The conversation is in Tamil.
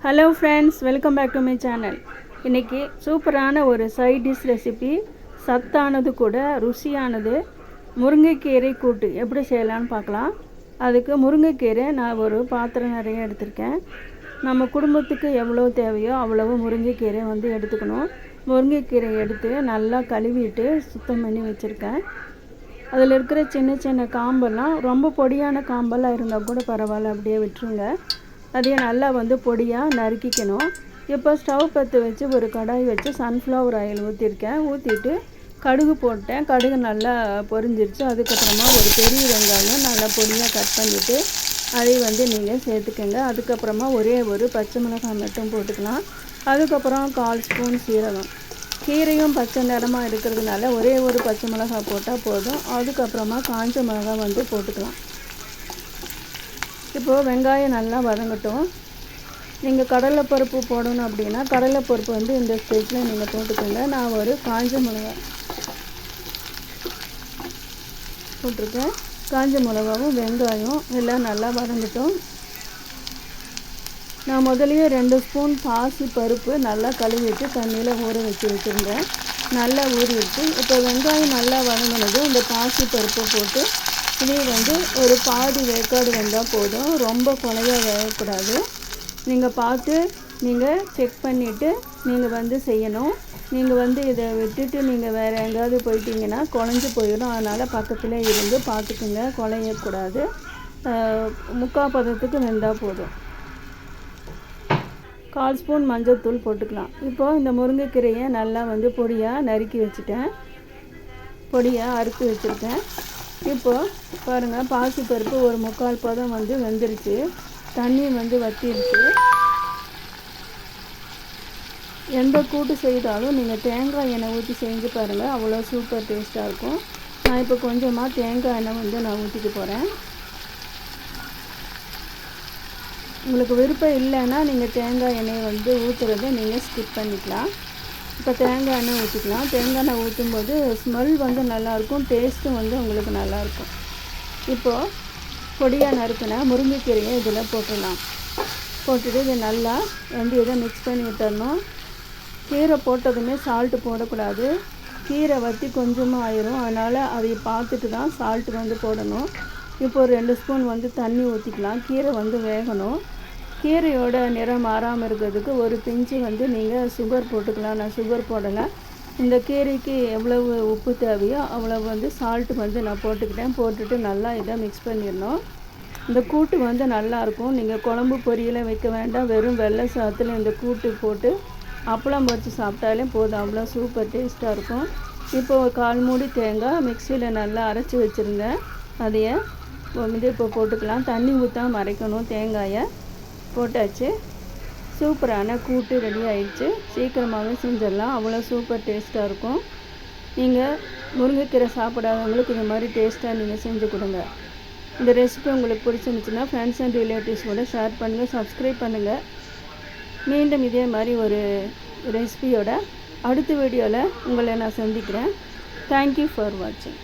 Hello friends, welcome back to my channel. இன்றைக்கி சூப்பரான ஒரு சைட் டிஷ் ரெசிபி, சத்தானது கூட ருசியானது முருங்கைக்கீரை கூட்டு எப்படி செய்யலான்னு பார்க்கலாம். அதுக்கு முருங்கைக்கீரை நான் ஒரு பாத்திரம் நிறைய எடுத்திருக்கேன். நம்ம குடும்பத்துக்கு எவ்வளோ தேவையோ அவ்வளவு முருங்கைக்கீரை எடுத்துக்கணும். முருங்கைக்கீரை எடுத்து நல்லா கழுவிட்டு சுத்தம் பண்ணி வச்சுருக்கேன். அதில் இருக்கிற சின்ன சின்ன காம்பெல்லாம் ரொம்ப பொடியான காம்பெல்லாம் இருந்தால் கூட பரவாயில்ல, அப்படியே விட்டுருங்க. அதையும் நல்லா பொடியாக நறுக்கிக்கணும். இப்போ ஸ்டவ் பற்ற வச்சு ஒரு கடாய் வச்சு சன்ஃப்ளவர் ஆயில் ஊற்றிருக்கேன். ஊற்றிட்டு கடுகு போட்டேன். கடுகு நல்லா பொரிஞ்சிருச்சு. அதுக்கப்புறமா ஒரு பெரிய வெங்காயம் நல்லா பொடியாக கட் பண்ணிவிட்டு அதை நீங்கள் சேர்த்துக்கங்க. அதுக்கப்புறமா ஒரே ஒரு பச்சை மிளகாய் மட்டும் போட்டுக்கலாம். அதுக்கப்புறம் 1/4 ஸ்பூன் சீரகம். கீரையும் பச்சை நிறமாக இருக்கிறதுனால ஒரே ஒரு பச்சை மிளகாய் போட்டால் போதும். அதுக்கப்புறமா காஞ்ச மிளகாய் போட்டுக்கலாம். இப்போது வெங்காயம் நல்லா வதங்கட்டும். நீங்கள் கடலைப்பருப்பு போடணும் அப்படின்னா கடலைப்பருப்பு இந்த ஸ்டேஜில் நீங்கள் போட்டுக்கோங்க. நான் ஒரு காஞ்ச மிளகாய் போட்டிருக்கேன். காஞ்ச மிளகாவும் வெங்காயம் எல்லாம் நல்லா வதங்கட்டும். நான் முதலியே 2 ஸ்பூன் பாசி பருப்பு நல்லா கழுவிட்டு தண்ணியில் ஊற வச்சுருந்தேன். நல்லா ஊறிடுச்சு. இப்போ வெங்காயம் நல்லா வதங்கினதும் இந்த பாசி பருப்பை போட்டு இதே ஒரு பாதி வேக்காடு வந்தால் போதும். ரொம்ப குழையாக வேகக்கூடாது. நீங்கள் பார்த்து நீங்கள் செக் பண்ணிவிட்டு நீங்கள் செய்யணும். நீங்கள் இதை விட்டுட்டு நீங்கள் வேறு எங்கேயாவது போயிட்டீங்கன்னா குழஞ்சி போயிடும். அதனால் பக்கத்தில் இருந்து பார்த்துக்குங்க, குழையக்கூடாது. 3/4 பதத்துக்கு வெந்தால் போதும். 1/4 ஸ்பூன் மஞ்சள் போட்டுக்கலாம். இப்போது இந்த முருங்கைக்கீரையை நல்லா பொடியாக நறுக்கி வச்சுட்டேன். பொடியாக அறுத்து வச்சுருக்கேன். இப்போது பாருங்கள், பாசிப்பருப்பு ஒரு 3/4 பதம் வெந்துருச்சு. தண்ணி வற்றிருச்சு. எந்த கூட்டு செய்தாலும் நீங்கள் தேங்காய் எண்ணெய் ஊற்றி செஞ்சு பாருங்கள், அவ்வளோ சூப்பர் டேஸ்ட்டாக இருக்கும். நான் இப்போ கொஞ்சமாக தேங்காய் எண்ணெய் நான் ஊற்றிக்க போகிறேன். உங்களுக்கு விருப்பம் இல்லைன்னா நீங்கள் தேங்காய் எண்ணெயை ஊற்றுறதை நீங்கள் ஸ்கிப் பண்ணிக்கலாம். இப்போ தேங்காய் எண்ணெய் ஊற்றிக்கலாம். தேங்காய் எண்ணெய் ஊற்றும்போது ஸ்மெல் நல்லாயிருக்கும், டேஸ்ட்டும் உங்களுக்கு நல்லாயிருக்கும். இப்போது பொடியாக நறுக்கின முருங்கைக்கீரையை இதில் போட்டுடலாம். போட்டுட்டு இதை நல்லா இதை மிக்ஸ் பண்ணி விட்டுறணும். கீரை போட்டதுமே சால்ட்டு போடக்கூடாது. கீரை வற்றி கொஞ்சமாக ஆயிரும். அதனால் அதை பார்த்துட்டு தான் சால்ட்டு போடணும். இப்போ 2 ஸ்பூன் தண்ணி ஊற்றிக்கலாம். கீரை வேகணும். கீரையோட நிறம் மாறாமல் இருக்கிறதுக்கு ஒரு பிஞ்சு நீங்கள் சுகர் போட்டுக்கலாம். நான் சுகர் போடலை. இந்த கீரைக்கு எவ்வளவு உப்பு தேவையோ அவ்வளவு சால்ட்டு நான் போட்டுக்கிட்டேன். போட்டுட்டு நல்லா இதை மிக்ஸ் பண்ணிடணும். இந்த கூட்டு நல்லாயிருக்கும். நீங்கள் குழம்பு பொரியலை வைக்க வேண்டாம். வெறும் வெள்ளை சாதத்தில் இந்த கூட்டு போட்டு அப்பளம் பொரித்து சாப்பிட்டாலே போதும். அவ்வளோ சூப்பர் டேஸ்ட்டாக இருக்கும். இப்போது 1/4 மூடி தேங்காய் மிக்சியில் நல்லா அரைச்சி வச்சுருந்தேன். அதையே இப்போ போட்டுக்கலாம். தண்ணி ஊற்றாமல் அரைக்கணும். தேங்காயை போட்டாச்சு. சூப்பரான கூட்டு ரெடி ஆயிடுச்சு. சீக்கிரமாகவே செஞ்சிடலாம். அவ்வளோ சூப்பர் டேஸ்ட்டாக இருக்கும். நீங்கள் முருங்கைக்கீரை சாப்பிடாதவங்களுக்கு இந்த மாதிரி டேஸ்ட்டாக நீங்கள் செஞ்சு கொடுங்க. இந்த ரெசிபி உங்களுக்கு பிடிச்சிருந்துச்சுன்னா ஃப்ரெண்ட்ஸ் அண்ட் ரிலேட்டிவ்ஸோட ஷேர் பண்ணுங்கள், சப்ஸ்கிரைப் பண்ணுங்கள். மீண்டும் இதே மாதிரி ஒரு ரெசிபியோட அடுத்த வீடியோவில் உங்களை நான் சந்திக்கிறேன். தேங்க்யூ ஃபார் வாட்சிங்.